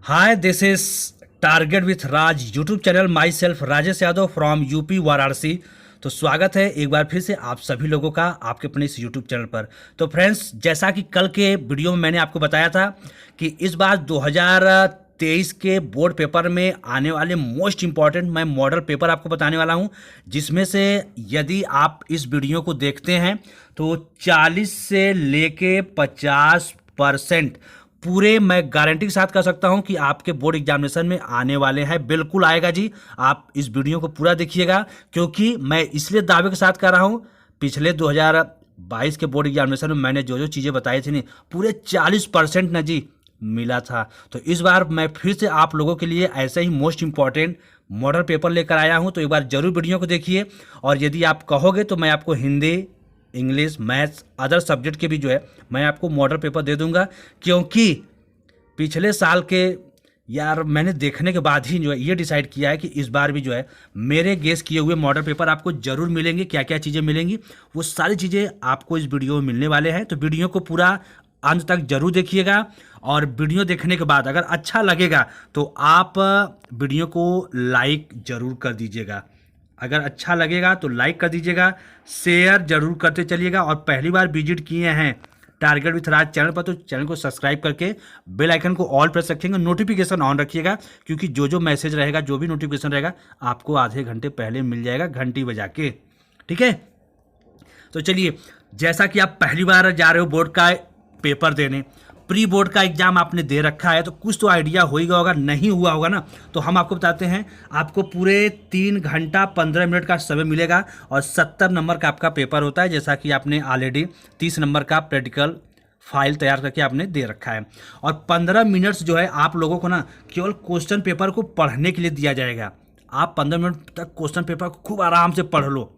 Hi, this is target with Raj YouTube channel. My self Rajesh Yadav from UP Varanasi. तो स्वागत है एक बार फिर से आप सभी लोगों का आपके अपने इस यूट्यूब चैनल पर। तो फ्रेंड्स, जैसा कि कल के वीडियो में मैंने आपको बताया था कि इस बार 2023 के बोर्ड पेपर में आने वाले मोस्ट इम्पॉर्टेंट मैं मॉडल पेपर आपको बताने वाला हूं, जिसमें से यदि आप इस वीडियो को देखते हैं तो 40 से लेके 50% पूरे मैं गारंटी के साथ कह सकता हूं कि आपके बोर्ड एग्जामिनेशन में आने वाले हैं। बिल्कुल आएगा जी। आप इस वीडियो को पूरा देखिएगा, क्योंकि मैं इसलिए दावे के साथ कह रहा हूं, पिछले 2022 के बोर्ड एग्जामिनेशन में मैंने जो जो चीज़ें बताई थी, नहीं पूरे 40% ना जी मिला था। तो इस बार मैं फिर से आप लोगों के लिए ऐसे ही मोस्ट इंपॉर्टेंट मॉडल पेपर लेकर आया हूं। तो एक बार जरूर वीडियो को देखिए, और यदि आप कहोगे तो मैं आपको Hindi, English, maths, other subject के भी जो है मैं आपको मॉडल पेपर दे दूंगा। क्योंकि पिछले साल के यार मैंने देखने के बाद ही जो है ये डिसाइड किया है कि इस बार भी जो है मेरे गेस किए हुए मॉडल पेपर आपको जरूर मिलेंगे। क्या क्या चीज़ें मिलेंगी वो सारी चीज़ें आपको इस वीडियो में मिलने वाले हैं। तो वीडियो को पूरा अंत तक जरूर देखिएगा, और वीडियो देखने के बाद अगर अच्छा लगेगा तो आप वीडियो को लाइक जरूर कर दीजिएगा। अगर अच्छा लगेगा तो लाइक कर दीजिएगा, शेयर जरूर करते चलिएगा, और पहली बार विजिट किए हैं टारगेट विथ राज चैनल पर तो चैनल को सब्सक्राइब करके बेल आइकन को ऑल प्रेस रखेंगे, नोटिफिकेशन ऑन रखिएगा, क्योंकि जो जो मैसेज रहेगा, जो भी नोटिफिकेशन रहेगा, आपको आधे घंटे पहले मिल जाएगा घंटी बजा के। ठीक है, तो चलिए, जैसा कि आप पहली बार जा रहे हो बोर्ड का पेपर देने, प्री बोर्ड का एग्जाम आपने दे रखा है, तो कुछ तो आइडिया हो ही गया होगा, नहीं हुआ होगा ना, तो हम आपको बताते हैं। आपको पूरे 3 घंटा 15 मिनट का समय मिलेगा, और 70 नंबर का आपका पेपर होता है, जैसा कि आपने ऑलरेडी 30 नंबर का प्रैक्टिकल फाइल तैयार करके आपने दे रखा है। और 15 मिनट्स जो है आप लोगों को ना केवल क्वेश्चन पेपर को पढ़ने के लिए दिया जाएगा। आप 15 मिनट तक क्वेश्चन पेपर को खूब आराम से पढ़ लो।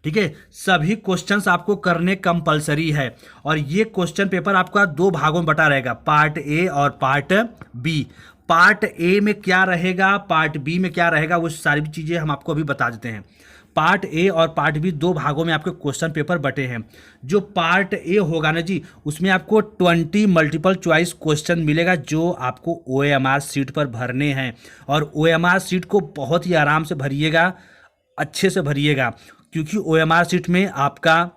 ठीक है, सभी क्वेश्चंस आपको करने कंपलसरी है, और ये क्वेश्चन पेपर आपका 2 भागों में बटा रहेगा, पार्ट ए और पार्ट बी। पार्ट ए में क्या रहेगा, पार्ट बी में क्या रहेगा, वो सारी चीजें हम आपको अभी बता देते हैं। पार्ट ए और पार्ट बी 2 भागों में आपके क्वेश्चन पेपर बटे हैं। जो पार्ट ए होगा ना जी, उसमें आपको 20 मल्टीपल चॉइस क्वेश्चन मिलेगा, जो आपको ओएमआर सीट पर भरने हैं। और ओएमआर सीट को बहुत ही आराम से भरिएगा, अच्छे से भरिएगा, क्योंकि ओएमआर सीट में आपका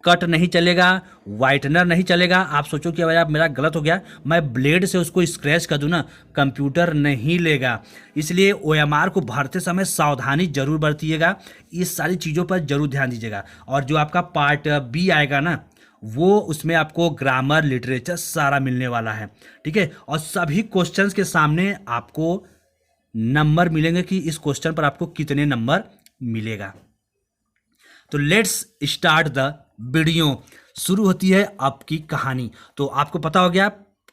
कट नहीं चलेगा, वाइटनर नहीं चलेगा। आप सोचो कि भाई आप मेरा गलत हो गया, मैं ब्लेड से उसको स्क्रैच कर दूं ना, कंप्यूटर नहीं लेगा। इसलिए ओएमआर को भरते समय सावधानी जरूर बरतिएगा, इस सारी चीज़ों पर जरूर ध्यान दीजिएगा। और जो आपका पार्ट बी आएगा ना, वो उसमें आपको ग्रामर, लिटरेचर सारा मिलने वाला है। ठीक है, और सभी क्वेश्चंस के सामने आपको नंबर मिलेंगे कि इस क्वेश्चन पर आपको कितने नंबर मिलेगा। तो लेट्स स्टार्ट द वीडियो। शुरू होती है आपकी कहानी। तो आपको पता हो गया,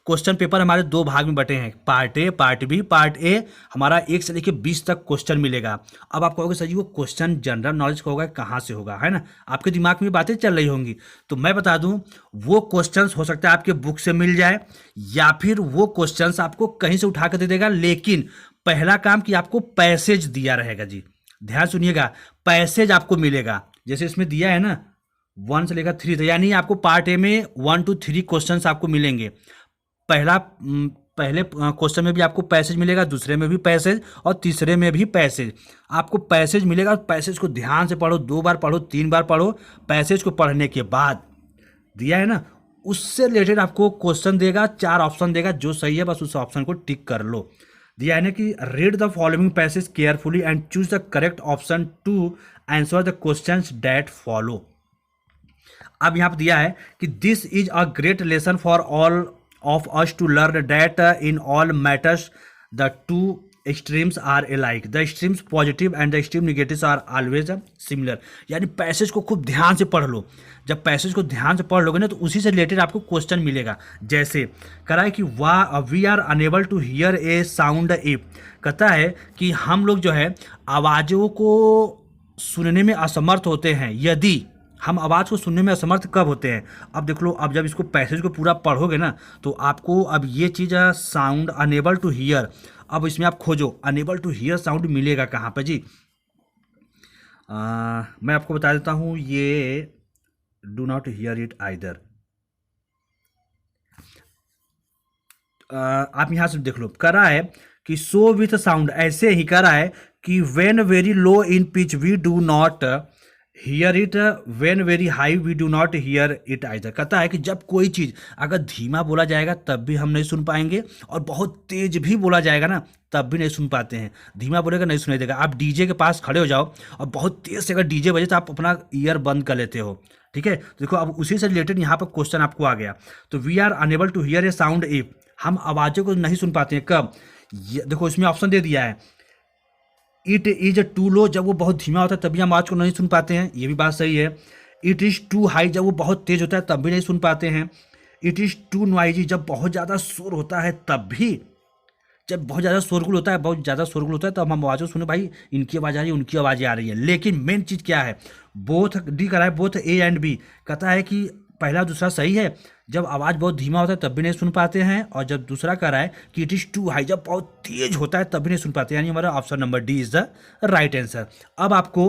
क्वेश्चन पेपर हमारे 2 भाग में बटे हैं, part A, part B. Part A हमारा 1 से लेकर 20 तक क्वेश्चन मिलेगा। अब आप कहोगे सर जी वो क्वेश्चन जनरल नॉलेज का होगा, कहाँ से होगा, है ना, आपके दिमाग में बातें चल रही होंगी। तो मैं बता दूं, वो क्वेश्चन हो सकता है आपके बुक से मिल जाए, या फिर वो क्वेश्चन आपको कहीं से उठा कर दे देगा। लेकिन पहला काम कि आपको पैसेज दिया रहेगा जी, ध्यान सुनिएगा, पैसेज आपको मिलेगा। जैसे इसमें दिया है ना 1 से लेकर 3 तक, यानी आपको पार्ट ए में 1 to 3 क्वेश्चन आपको मिलेंगे। पहले क्वेश्चन में भी आपको पैसेज मिलेगा, दूसरे में भी पैसेज, और तीसरे में भी पैसेज। आपको पैसेज मिलेगा, पैसेज को ध्यान से पढ़ो, 2 बार पढ़ो, 3 बार पढ़ो। पैसेज को पढ़ने के बाद दिया है ना, उससे रिलेटेड आपको क्वेश्चन देगा, 4 ऑप्शन देगा, जो सही है बस उस ऑप्शन को टिक कर लो। दिया है ना कि read the following passage carefully and choose the correct option to answer the questions that follow. अब यहाँ पर दिया है कि this is a great lesson for all of us to learn that in all matters the two extremes are alike, the extremes positive and the extreme negatives are always similar. यानी passage को खूब ध्यान से पढ़ लो। जब passage को ध्यान से पढ़ लोगे ना, तो उसी से रिलेटेड आपको क्वेश्चन मिलेगा। जैसे करा है कि we are unable to hear a sound if, कहता है कि हम लोग जो है आवाज़ों को सुनने में असमर्थ होते हैं। यदि हम आवाज़ को सुनने में असमर्थ कब होते हैं, अब देख लो, अब जब इसको पैसेज को पूरा पढ़ोगे ना, तो आपको अब ये चीज़ साउंड अनेबल टू हियर, अब इसमें आप खोजो अनेबल टू हियर साउंड मिलेगा कहाँ पे जी। मैं आपको बता देता हूँ, ये do not hear it either. आप यहाँ से देख लो, करा है कि सो विथ साउंड, ऐसे ही करा है कि when very low in pitch we do not hear it, when very high we do not hear it either. कहता है कि जब कोई चीज़ अगर धीमा बोला जाएगा तब भी हम नहीं सुन पाएंगे, और बहुत तेज भी बोला जाएगा ना तब भी नहीं सुन पाते हैं। धीमा बोलेगा नहीं सुनाई देगा। आप डीजे के पास खड़े हो जाओ और बहुत तेज से अगर डीजे बजे तो आप अपना ईयर बंद कर लेते हो, ठीक है। तो देखो, अब उसी से रिलेटेड यहाँ पर क्वेश्चन आपको आ गया। तो we are unable to hear a sound if, हम आवाज़ों को नहीं सुन पाते हैं कब। देखो इसमें ऑप्शन दे दिया है, इट इज टू लो, जब वो बहुत धीमा होता है तभी हम आवाज़ को नहीं सुन पाते हैं, ये भी बात सही है। इट इज़ टू हाई, जब वो बहुत तेज होता है तब भी नहीं सुन पाते हैं। इट इज़ टू नॉइजी, जब बहुत ज़्यादा शोर होता है तब भी, जब बहुत ज़्यादा शोरगुल होता है, बहुत ज़्यादा शोरगुल होता है तब हम आवाज़ों सुने, भाई इनकी आवाज़ आ रही है, उनकी आवाज़ें आ रही है। लेकिन मेन चीज़ क्या है, बोथ डी करा है, बोथ ए एंड बी। कहता है कि पहला दूसरा सही है, जब आवाज़ बहुत धीमा होता है तब भी नहीं सुन पाते हैं, और जब दूसरा कह रहा है कि इट इज़ टू हाई, जब बहुत तेज होता है तब भी नहीं सुन पाते, यानी हमारा option number D is the right answer. अब आपको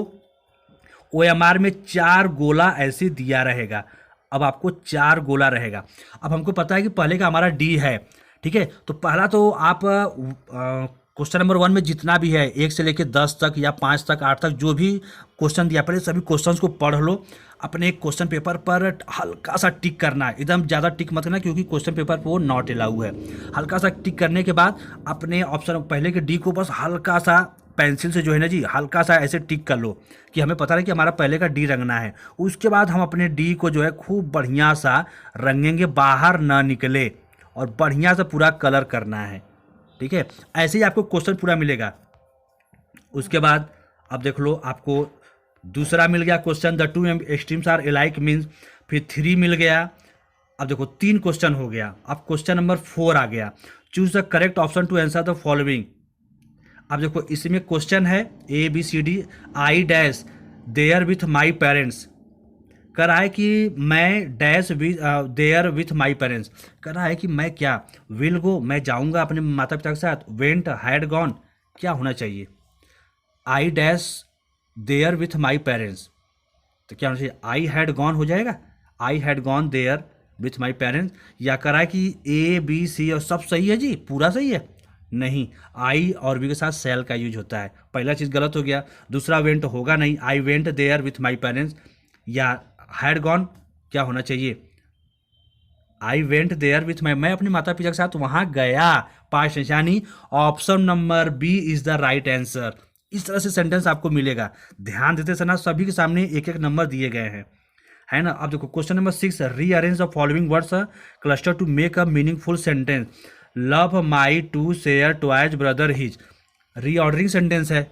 OMR में 4 गोला ऐसे दिया रहेगा, अब आपको 4 गोला रहेगा। अब हमको पता है कि पहले का हमारा डी है, ठीक है। तो पहला तो आप क्वेश्चन नंबर 1 में जितना भी है 1 से लेकर 10 तक या 5 तक 8 तक जो भी क्वेश्चन दिया, पहले सभी क्वेश्चंस को पढ़ लो। अपने क्वेश्चन पेपर पर हल्का सा टिक करना है, एकदम ज़्यादा टिक मत करना क्योंकि क्वेश्चन पेपर पर वो नॉट अलाउ है। हल्का सा टिक करने के बाद अपने ऑप्शन पहले के डी को बस हल्का सा पेंसिल से जो है ना जी, हल्का सा ऐसे टिक कर लो कि हमें पता है कि हमारा पहले का डी रंगना है। उसके बाद हम अपने डी को जो है खूब बढ़िया सा रंगेंगे, बाहर ना निकले, और बढ़िया से पूरा कलर करना है, ठीक है। ऐसे ही आपको क्वेश्चन पूरा मिलेगा। उसके बाद अब देख लो, आपको दूसरा मिल गया question, the two extremes are alike means, फिर 3 मिल गया। अब देखो 3 क्वेश्चन हो गया। अब क्वेश्चन नंबर 4 आ गया, choose the correct option to answer the following. अब देखो इसमें क्वेश्चन है ABCD, I dash there with my parents, कर रहा है कि मैं dash there with my parents, कर रहा है कि मैं क्या, विल गो, मैं जाऊंगा अपने माता पिता के साथ, वेंट, हैड गॉन, क्या होना चाहिए, I dash there with my parents, तो क्या होना चाहिए, आई हैड गॉन हो जाएगा, I had gone there with my parents. या करा है कि ABC और सब सही है जी, पूरा सही है, नहीं, आई और बी के साथ सेल का यूज होता है, पहला चीज़ गलत हो गया। दूसरा वेंट होगा नहीं, I went there with my parents. या हैड गॉन क्या होना चाहिए, I went there with my, मैं अपने माता पिता के साथ वहाँ गया, पास्ट टेंस, यानी option number B is the right answer. इस तरह से सेंटेंस आपको मिलेगा। ध्यान देते समय सभी के सामने एक एक नंबर दिए गए हैं, है ना। अब देखो question number 6, rearrange the following words cluster to make a meaningful sentence, love my to share toys brother his, reordering sentence है,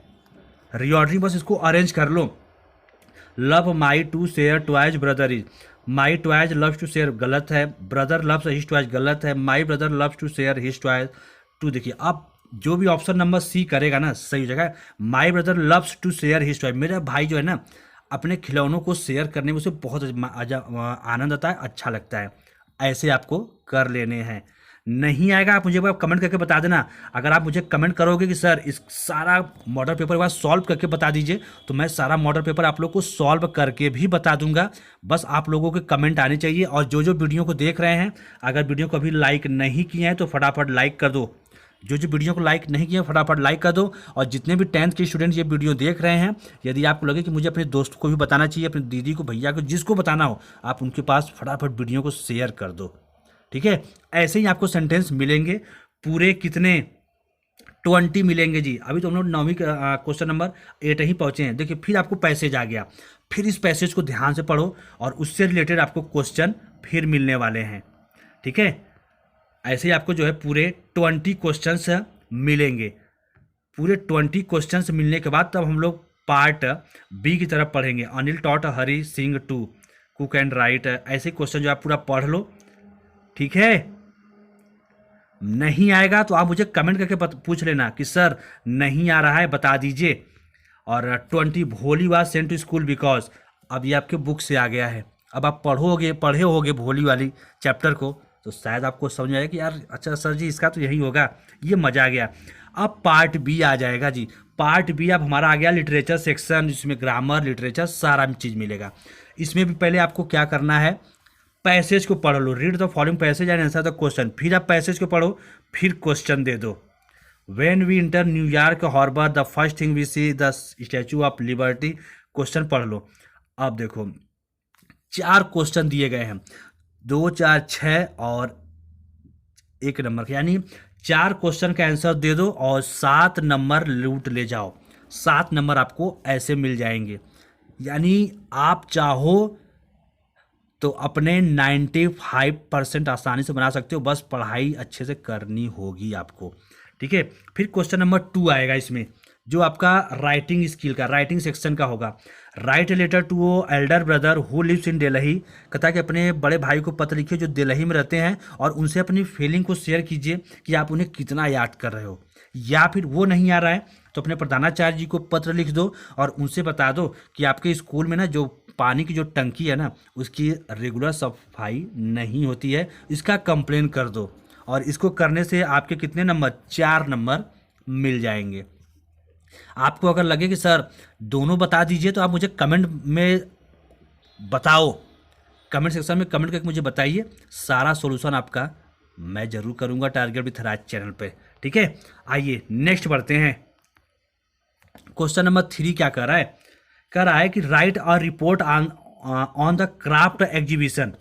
रीऑर्डरिंग, बस इसको अरेंज कर लो। Love my to share toys brother is, my toys loves to share गलत है, brother loves his toys गलत है, my brother loves to share his toys too. देखिए अब जो भी ऑप्शन नंबर C करेगा ना सही हो जाएगा। My brother loves to share his toys, मेरा भाई जो है ना अपने खिलौनों को शेयर करने में उसे बहुत आनंद आता है, अच्छा लगता है। ऐसे आपको कर लेने हैं। नहीं आएगा आप मुझे कमेंट करके बता देना। अगर आप मुझे कमेंट करोगे कि सर इस सारा मॉडल पेपर के बाद सॉल्व करके बता दीजिए, तो मैं सारा मॉडल पेपर आप लोग को सॉल्व करके भी बता दूंगा। बस आप लोगों के कमेंट आने चाहिए। और जो जो वीडियो को देख रहे हैं, अगर वीडियो को अभी लाइक नहीं किए हैं तो फटाफट लाइक कर दो। जो जो वीडियो को लाइक नहीं किए फटाफट लाइक कर दो। और जितने भी 10th के स्टूडेंट ये वीडियो देख रहे हैं, यदि आपको लगे कि मुझे अपने दोस्त को भी बताना चाहिए, अपनी दीदी को, भैया को, जिसको बताना हो, आप उनके पास फटाफट वीडियो को शेयर कर दो, ठीक है। ऐसे ही आपको सेंटेंस मिलेंगे पूरे कितने 20 मिलेंगे जी। अभी तो हम लोग 9वीं क्वेश्चन नंबर 8 ही पहुंचे हैं। देखिए फिर आपको पैसेज आ गया, फिर इस पैसेज को ध्यान से पढ़ो और उससे रिलेटेड आपको क्वेश्चन फिर मिलने वाले हैं, ठीक है। ऐसे ही आपको जो है पूरे 20 क्वेश्चंस मिलेंगे। पूरे 20 क्वेश्चंस मिलने के बाद तब हम लोग पार्ट B की तरफ पढ़ेंगे। Anil taught Hari Singh to cook and write, ऐसे क्वेश्चन जो आप पूरा पढ़ लो, ठीक है। नहीं आएगा तो आप मुझे कमेंट करके पूछ लेना कि सर नहीं आ रहा है, बता दीजिए। और 20 Bholi was sent to school because, अब ये आपके बुक से आ गया है। अब आप पढ़े होगे भोली वाली चैप्टर को, तो शायद आपको समझ में आएगा कि यार अच्छा सर जी इसका तो यही होगा, ये मजा आ गया। अब पार्ट B आ जाएगा जी। पार्ट B अब हमारा आ गया लिटरेचर सेक्शन, जिसमें ग्रामर, लिटरेचर सारा चीज़ मिलेगा। इसमें भी पहले आपको क्या करना है, पैसेज को पढ़ लो, read the following passage and answer the question. फिर आप पैसेज को पढ़ो, फिर क्वेश्चन दे दो। When we enter New York harbour the first thing we see the Statue of Liberty. Question पढ़ लो। अब देखो 4 क्वेश्चन दिए गए हैं, 2, 4, 6 और 1 नंबर का, यानी 4 क्वेश्चन का आंसर दे दो और 7 नंबर लूट ले जाओ। 7 नंबर आपको ऐसे मिल जाएंगे। यानी आप चाहो तो अपने 95% आसानी से बना सकते हो, बस पढ़ाई अच्छे से करनी होगी आपको। ठीक है, फिर क्वेश्चन नंबर 2 आएगा इसमें, जो आपका राइटिंग स्किल का, राइटिंग सेक्शन का होगा। Write a letter to your elder brother who lives in Delhi. कहता है कि अपने बड़े भाई को पत्र लिखिए जो दिल्ली में रहते हैं, और उनसे अपनी फीलिंग को शेयर कीजिए कि आप उन्हें कितना याद कर रहे हो। या फिर वो नहीं आ रहा है तो अपने प्रधानाचार्य जी को पत्र लिख दो और उनसे बता दो कि आपके स्कूल में ना जो पानी की जो टंकी है ना, उसकी रेगुलर सफाई नहीं होती है, इसका कंप्लेन कर दो। और इसको करने से आपके कितने नंबर, 4 नंबर मिल जाएंगे। आपको अगर लगे कि सर दोनों बता दीजिए, तो आप मुझे कमेंट में बताओ, कमेंट सेक्शन में कमेंट करके मुझे बताइए, सारा सॉल्यूशन आपका मैं जरूर करूंगा टारगेट विथ राज चैनल पे। ठीक है, आइए नेक्स्ट बढ़ते हैं। क्वेश्चन नंबर 3 क्या कर रहा है, कह रहा है कि right a report on the craft exhibition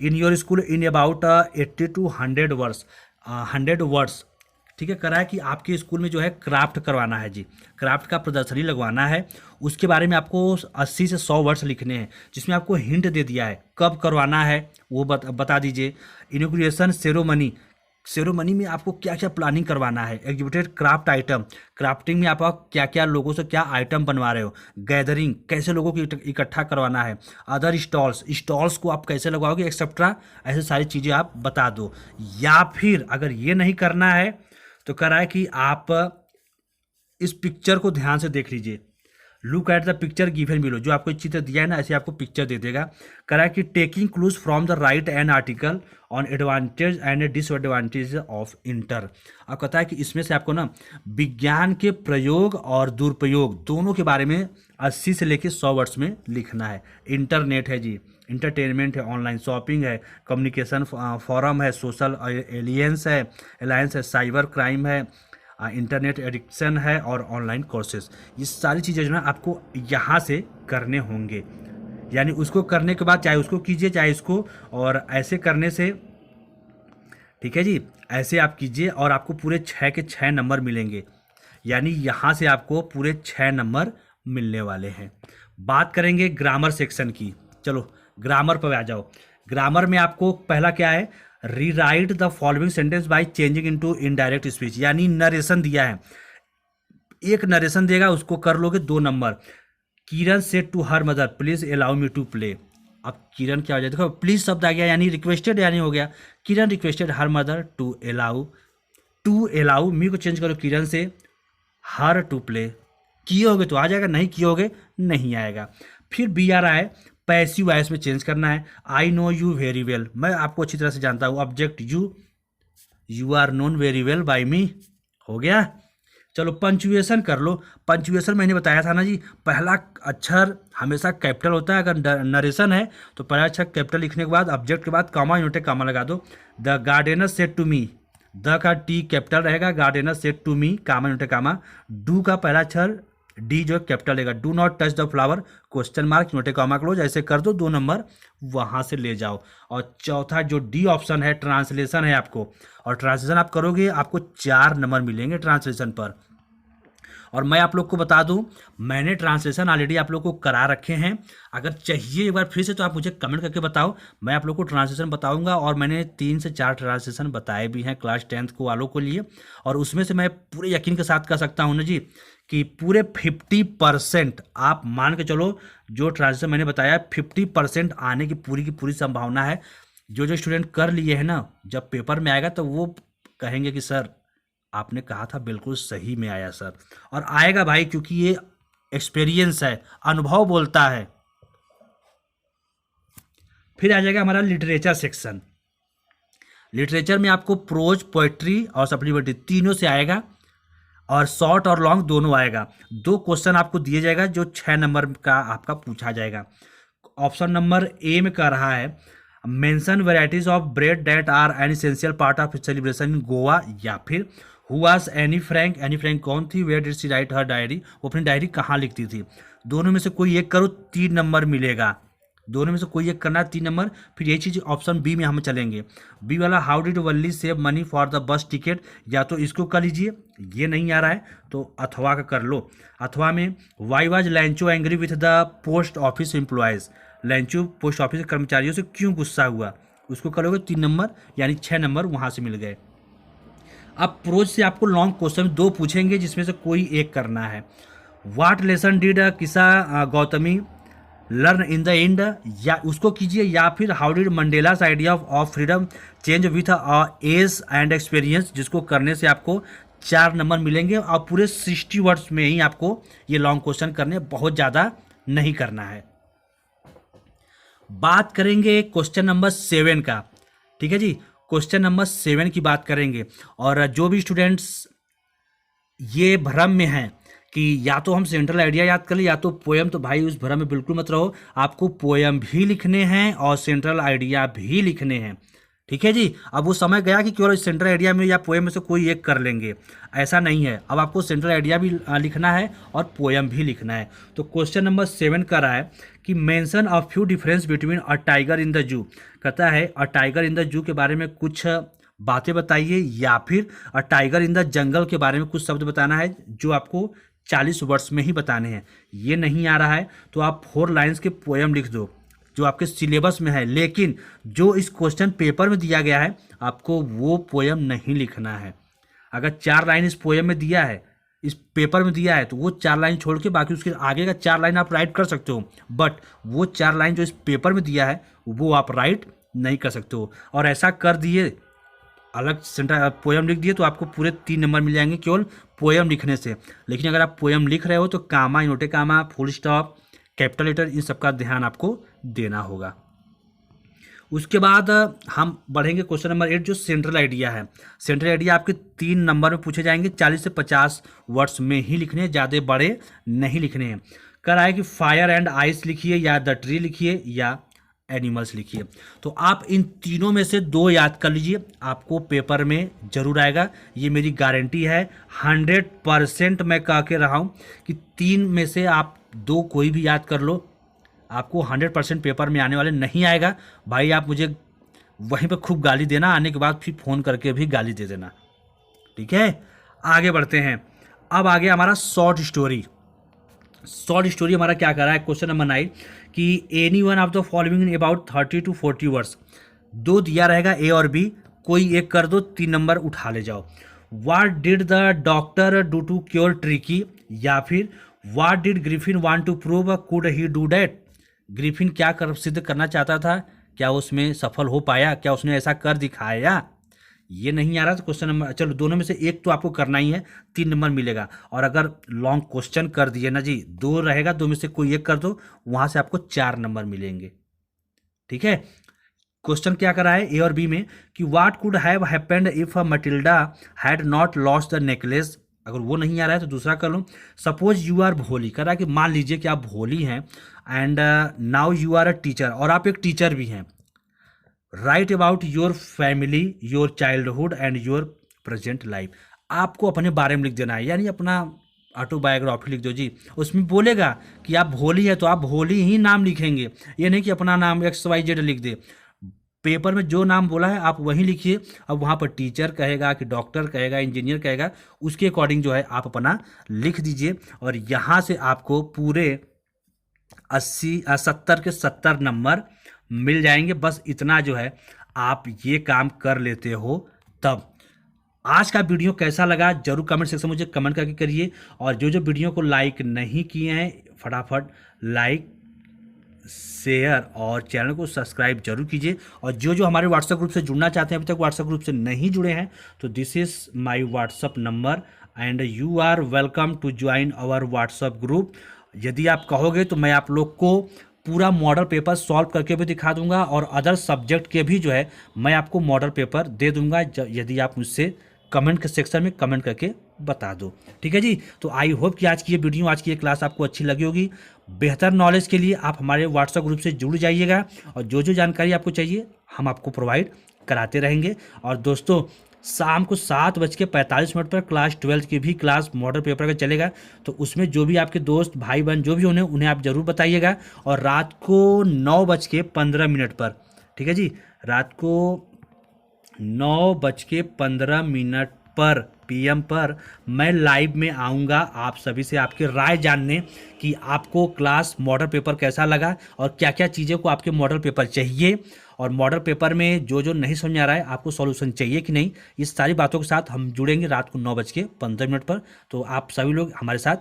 in your school in about 80 to 100 words, 100 words. ठीक है, कह रहा है कि आपके स्कूल में जो है क्राफ्ट करवाना है जी, क्राफ्ट का प्रदर्शनी लगवाना है, उसके बारे में आपको 80 से 100 वर्ड्स लिखने हैं, जिसमें आपको हिंट दे दिया है कब करवाना है वो बता दीजिए। इनॉग्रेशन सेरेमनी में आपको क्या क्या प्लानिंग करवाना है। एग्जीबिटेड क्राफ्ट आइटम, क्राफ्टिंग में आप क्या क्या लोगों से क्या आइटम बनवा रहे हो। गैदरिंग, कैसे लोगों को इकट्ठा करवाना है। अदर स्टॉल्स को आप कैसे लगवाओगे, एक्सेट्रा, ऐसे सारी चीज़ें आप बता दो। या फिर अगर ये नहीं करना है तो कह रहा है कि आप इस पिक्चर को ध्यान से देख लीजिए। Look at the picture given below, जो आपको चित्र दिया है ना, ऐसे आपको पिक्चर दे देगा। कह रहा है कि taking clues from the right an article on advantage and disadvantage of inter. अब कहता है कि इसमें से आपको ना विज्ञान के प्रयोग और दुरुपयोग दोनों के बारे में 80 से लेकर 100 वर्ड्स में लिखना है। इंटरनेट है जी, इंटरटेनमेंट है, ऑनलाइन शॉपिंग है, कम्युनिकेशन फोरम है, सोशल एलियंस है, साइबर क्राइम है, इंटरनेट एडिक्शन है, और ऑनलाइन कोर्सेज। ये सारी चीज़ें जो है आपको यहाँ से करने होंगे। यानी उसको करने के बाद चाहे उसको कीजिए चाहे इसको, और ऐसे करने से, ठीक है जी, ऐसे आप कीजिए और आपको पूरे 6 के 6 नंबर मिलेंगे। यानी यहाँ से आपको पूरे 6 नंबर मिलने वाले हैं। बात करेंगे ग्रामर सेक्शन की। चलो ग्रामर पर आ जाओ। ग्रामर में आपको पहला क्या है, rewrite the following sentence by changing into indirect speech. यानी नरेशन दिया है, एक नरेशन देगा, उसको कर लोगे 2 नंबर। Kiran said to her mother please allow me to play. अब किरण क्या हो जाए, देखो प्लीज शब्द आ गया, यानी रिक्वेस्टेड, यानी हो गया Kiran requested her mother to allow me को चेंज करो किरण से हर टू प्ले। किए होगे तो आ जाएगा, नहीं किए होगे नहीं आएगा। फिर बी आ रहा है, पैसिव वॉइस में चेंज करना है। I know you very well, मैं आपको अच्छी तरह से जानता हूँ। Object you are known very well by me, हो गया। चलो पंचुएशन कर लो। पंचुएशन मैंने बताया था ना जी, पहला अक्षर हमेशा कैपिटल होता है। अगर नरेशन है तो पहला अक्षर कैपिटल लिखने के बाद ऑब्जेक्ट के बाद कॉमा यूनिट कॉमा लगा दो। The gardener said to me, the का टी कैपिटल रहेगा, gardener said to me comma unit comma. Do का पहला अक्षर डी जो कैपिटल रहेगा। Do not touch the flower question mark unit comma close, ऐसे कर दो, 2 नंबर वहां से ले जाओ। और चौथा जो डी ऑप्शन है ट्रांसलेशन है आपको, और ट्रांसलेशन आप करोगे आपको 4 नंबर मिलेंगे ट्रांसलेशन पर। और मैं आप लोग को बता दूं, मैंने ट्रांसलेशन ऑलरेडी आप लोग को करा रखे हैं। अगर चाहिए एक बार फिर से तो आप मुझे कमेंट करके बताओ, मैं आप लोग को ट्रांसलेशन बताऊंगा। और मैंने 3 से 4 ट्रांसलेशन बताए भी हैं क्लास 10th को वालों को लिए, और उसमें से मैं पूरे यकीन के साथ कह सकता हूँ ना जी कि पूरे 50% आप मान के चलो, जो ट्रांसलेशन मैंने बताया 50% आने की पूरी संभावना है। जो स्टूडेंट कर लिए हैं ना, जब पेपर में आएगा तो वो कहेंगे कि सर आपने कहा था बिल्कुल सही में आया सर। और आएगा भाई, क्योंकि ये एक्सपीरियंस है, अनुभव बोलता है। फिर आ जाएगा हमारा लिटरेचर सेक्शन। लिटरेचर में आपको प्रोज, पोएट्री और सप्लीमेंट्री तीनों से आएगा, और शॉर्ट और लॉन्ग दोनों आएगा। 2 क्वेश्चन आपको दिए जाएगा जो 6 नंबर का आपका पूछा जाएगा। ऑप्शन नंबर ए में कह रहा है mention varieties of bread that are an essential part of celebration in Goa, या फिर हु वाज एनी फ्रैंक कौन थी, where did she write her diary, वो अपनी डायरी कहाँ लिखती थी। दोनों में से कोई एक करो, 3 नंबर मिलेगा। दोनों में से कोई एक करना है, 3 नंबर। फिर यही चीज़ ऑप्शन बी में हम चलेंगे। बी वाला how did Valli save money for the bus ticket, या तो इसको कर लीजिए, ये नहीं आ रहा है तो अथवा का कर लो। अथवा में why was लैंचो angry with the post office employees, लैंचो post office के कर्मचारियों से क्यों गुस्सा हुआ, उसको करोगे 3 नंबर, यानी 6 नंबर वहाँ से मिल गए। अब प्रोज से आपको लॉन्ग क्वेश्चन 2 पूछेंगे जिसमें से कोई एक करना है। What lesson did Kisa Gotami learn in the end, या उसको कीजिए, या फिर how did Mandela's idea of freedom change with age and experience, जिसको करने से आपको 4 नंबर मिलेंगे। और पूरे 60 वर्ड्स में ही आपको ये लॉन्ग क्वेश्चन करने, बहुत ज़्यादा नहीं करना है। बात करेंगे क्वेश्चन नंबर 7 का, ठीक है जी। क्वेश्चन नंबर 7 की बात करेंगे। और जो भी स्टूडेंट्स ये भ्रम में हैं कि या तो हम सेंट्रल आइडिया याद कर ले या तो पोएम, तो भाई उस भ्रम में बिल्कुल मत रहो। आपको पोएम भी लिखने हैं और सेंट्रल आइडिया भी लिखने हैं, ठीक है जी। अब वो समय गया कि केवल सेंट्रल आइडिया में या पोएम में से कोई एक कर लेंगे, ऐसा नहीं है। अब आपको सेंट्रल आइडिया भी लिखना है और पोएम भी लिखना है। तो क्वेश्चन नंबर 7 कर रहा है कि mention a few difference between a tiger in the zoo, कहता है a tiger in the zoo के बारे में कुछ बातें बताइए, या फिर a tiger in the jungle के बारे में कुछ शब्द बताना है जो आपको 40 वर्ड्स में ही बताने हैं। ये नहीं आ रहा है तो आप 4 लाइन्स के पोएम लिख दो जो आपके सिलेबस में है, लेकिन जो इस क्वेश्चन पेपर में दिया गया है आपको वो पोएम नहीं लिखना है। अगर 4 लाइन इस पोएम में दिया है, इस पेपर में दिया है, तो वो 4 लाइन छोड़ के बाकी उसके आगे का 4 लाइन आप राइट कर सकते हो, बट वो 4 लाइन जो इस पेपर में दिया है वो आप राइट नहीं कर सकते हो। और ऐसा कर दिए, अलग सेंटर पोएम लिख दिए, तो आपको पूरे 3 नंबर मिल जाएंगे केवल पोएम लिखने से। लेकिन अगर आप पोएम लिख रहे हो तो कामा, इनोटे कामा, फुल स्टॉप, कैपिटल लेटर, इन सबका ध्यान आपको देना होगा। उसके बाद हम बढ़ेंगे क्वेश्चन नंबर 8 जो सेंट्रल आइडिया है। सेंट्रल आइडिया आपके 3 नंबर में पूछे जाएंगे, 40 से 50 वर्ड्स में ही लिखने हैं, ज़्यादा बड़े नहीं लिखने हैं। कर आए कि फायर एंड आइस लिखिए, या द ट्री लिखिए, या एनिमल्स लिखिए। तो आप इन तीनों में से 2 याद कर लीजिए, आपको पेपर में जरूर आएगा, ये मेरी गारंटी है। 100% मैं कह के रहा हूँ कि 3 में से आप 2 कोई भी याद कर लो, आपको 100% पेपर में आने वाले नहीं आएगा। भाई आप मुझे वहीं पे खूब गाली देना, आने के बाद फिर फ़ोन करके भी गाली दे देना, ठीक है। आगे बढ़ते हैं। अब आगे हमारा शॉर्ट स्टोरी। शॉर्ट स्टोरी हमारा क्या कर रहा है, क्वेश्चन नंबर 9 कि any one of the following in about 30 to 40 words. 2 दिया रहेगा ए और बी, कोई एक कर दो, 3 नंबर उठा ले जाओ। What did the doctor do to cure Tricki, या फिर what did Griffin want to prove, could he do that. Griffin क्या कर सिद्ध करना चाहता था, क्या उसमें सफल हो पाया, क्या उसने ऐसा कर दिखाया। ये नहीं आ रहा तो क्वेश्चन नंबर, चलो दोनों में से एक तो आपको करना ही है, 3 नंबर मिलेगा। और अगर लॉन्ग क्वेश्चन कर दिए ना जी, 2 रहेगा, 2 में से कोई एक कर दो, वहां से आपको 4 नंबर मिलेंगे, ठीक है। क्वेश्चन क्या करा है ए और बी में कि what could have happened if Matilda had not lost the necklace. अगर वो नहीं आ रहा है तो दूसरा कर लो। सपोज यू आर भोली, कह रहा है कि मान लीजिए कि आप भोली हैं and now you are a teacher, और आप एक टीचर भी हैं। Write about your family, your childhood and your present life. आपको अपने बारे में लिख देना है, यानी अपना ऑटोबायोग्राफी लिख दो जी। उसमें बोलेगा कि आप भोली है तो आप भोली ही नाम लिखेंगे, ये नहीं कि अपना नाम XYZ लिख दे। पेपर में जो नाम बोला है आप वही लिखिए। अब वहाँ पर टीचर कहेगा कि डॉक्टर कहेगा, इंजीनियर कहेगा, उसके अकॉर्डिंग जो है आप अपना लिख दीजिए। और यहाँ से आपको पूरे 70 के 70 नंबर मिल जाएंगे। बस इतना जो है आप ये काम कर लेते हो तब। आज का वीडियो कैसा लगा जरूर कमेंट सेक्शन में मुझे कमेंट करके करिए। और जो जो वीडियो को लाइक नहीं किए हैं फटाफट लाइक, शेयर और चैनल को सब्सक्राइब जरूर कीजिए। और जो जो हमारे व्हाट्सएप ग्रुप से जुड़ना चाहते हैं, अभी तक व्हाट्सएप ग्रुप से नहीं जुड़े हैं, तो this is my WhatsApp number and you are welcome to join our WhatsApp group. यदि आप कहोगे तो मैं आप लोग को पूरा मॉडल पेपर सॉल्व करके भी दिखा दूंगा और अदर सब्जेक्ट के भी जो है मैं आपको मॉडल पेपर दे दूंगा, यदि आप मुझसे कमेंट के सेक्शन में कमेंट करके बता दो। ठीक है जी। तो आई होप कि आज की ये क्लास आपको अच्छी लगी होगी। बेहतर नॉलेज के लिए आप हमारे व्हाट्सएप ग्रुप से जुड़ जाइएगा और जो जानकारी आपको चाहिए हम आपको प्रोवाइड कराते रहेंगे। और दोस्तों, शाम को 7:45 पर क्लास 12 की भी क्लास मॉडल पेपर का चलेगा, तो उसमें जो भी आपके दोस्त भाई बहन जो भी उन्हें आप ज़रूर बताइएगा। और रात को 9:15 पर, ठीक है जी, रात को 9:15 पर PM पर मैं लाइव में आऊँगा आप सभी से आपकी राय जानने कि आपको क्लास मॉडल पेपर कैसा लगा और क्या क्या चीज़ों को आपके मॉडल पेपर चाहिए, और मॉडल पेपर में जो नहीं समझ आ रहा है आपको सॉल्यूशन चाहिए कि नहीं। इस सारी बातों के साथ हम जुड़ेंगे रात को 9:15 पर। तो आप सभी लोग हमारे साथ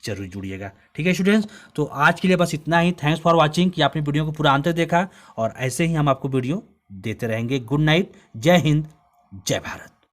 जरूर जुड़िएगा। ठीक है स्टूडेंट्स, तो आज के लिए बस इतना ही। थैंक्स फॉर वॉचिंग कि आपने वीडियो को पूरा अंत देखा, और ऐसे ही हम आपको वीडियो देते रहेंगे। गुड नाइट, जय हिंद, जय भारत।